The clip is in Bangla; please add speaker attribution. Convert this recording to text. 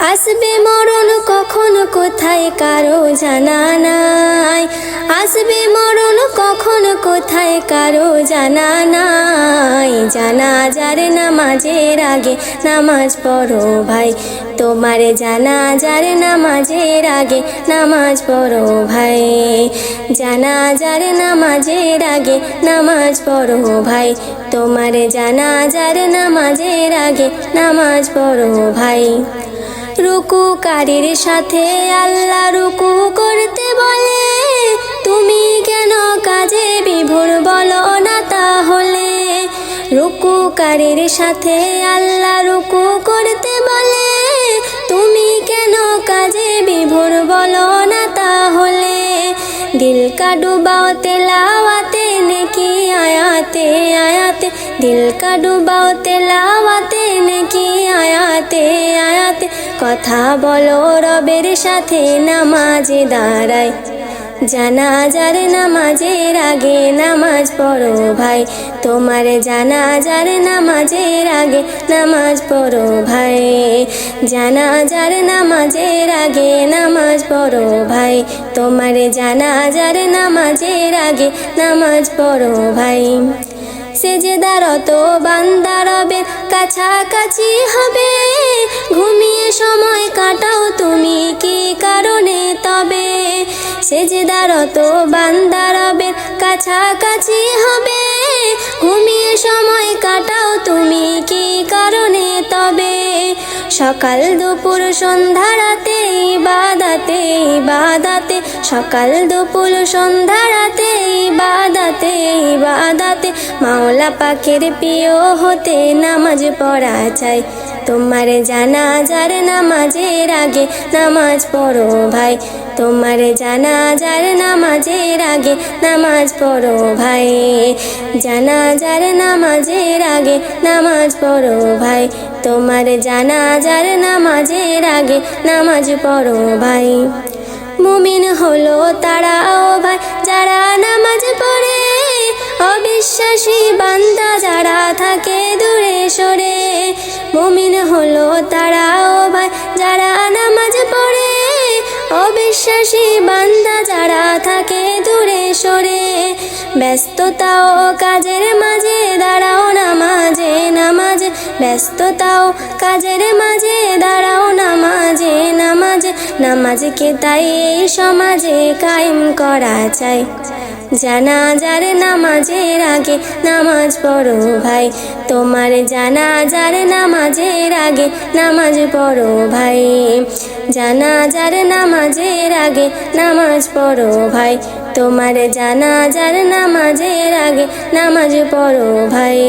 Speaker 1: আসবে মরণ কখন কোথায় কারো জানা নাই, আসবে মরণ কখন কোথায় কারো জানা নাই। জানাজার নামাজের আগে নামাজ পড়ো ভাই, তোমার জানাজার নামাজের আগে নামাজ পড়ো ভাই। জানাজার নামাজের আগে নামাজ পড়ো ভাই, তোমার জানাজার নামাজের আগে নামাজ পড়ো ভাই। রুকুকারীর সাথে আল্লাহ রুকু করতে বলে, তুমি কেন কাজে বিভোর বলো না তাহলে। রুকুকারীর সাথে আল্লাহ রুকু করতে বলে, তুমি কেন কাজে বিভোর বলো না তাহলে। দিল কা ডুবাও তেলাওয়াতে নেকি আয়াতে আয়াতে, দিল কা ডুবাও তেলাওয়াতে নেকি আয়াতে আয়াতে। কথা বলো রবের সাথে নামাজে দাঁড়ায়, জানাজার নামাজের আগে নামাজ পড়ো ভাই, তোমার জানাজার নামাজের আগে নামাজ পড়ো ভাই। জানাজার নামাজের আগে নামাজ পড়ো ভাই, তোমার জানাজার নামাজের আগে নামাজ পড়ো ভাই। সেজদারত বান্দা রবের কাছাকাছি হবে, ঘুমিয়ে সময় কাটাও তুমি কি কারণে তবে। সেজদারত বান্দা রবের কাছাকাছি হবে, ঘুমিয়ে সময় কাটাও তুমি কি কারণে তবে। সকাল দুপুর সন্ধ্যা রাতে ইবাদতে ইবাদতে, সকাল দুপুর সন্ধ্যা রাতে ইবাদতে ইবাদতে। মাওলা পাকের প্রিয় হতে নামাজ পড়া চাই, তোমার জানাজার নামাজের আগে নামাজ পড়ো ভাই, তোমার জানাজার নামাজের আগে নামাজ পড়ো ভাই। জানাজার নামাজের আগে নামাজ পড়ো ভাই, তোমার জানাজার নামাজের আগে নামাজ পড়ো ভাই। মুমিন হলো তারা ও ভাই যারা নামাজ পড়ে, অবিশ্বাসী বান্দা যারা থাকে দূরে সরে। মুমিন হলো তারা ও ভাই যারা নামাজ পড়ে, অবিশ্বাসী বান্দা যারা থাকে দূরে সরে। ব্যস্ততা ও কাজের মাঝে দাঁড়াও নামাজে নামাজে, ব্যস্ততা ও কাজের মাঝে দাঁড়াও নামাজে নামাজে। নামাজকে তাই এই সমাজে কায়েম করা চাই, জানাজার নামাজের আগে নামাজ পড়ো ভাই, তোমার জানাজার নামাজের আগে নামাজ পড়ো ভাই। জানাজার নামাজের আগে নামাজ পড়ো ভাই, তোমার জানাজার নামাজের আগে নামাজ পড়ো ভাই।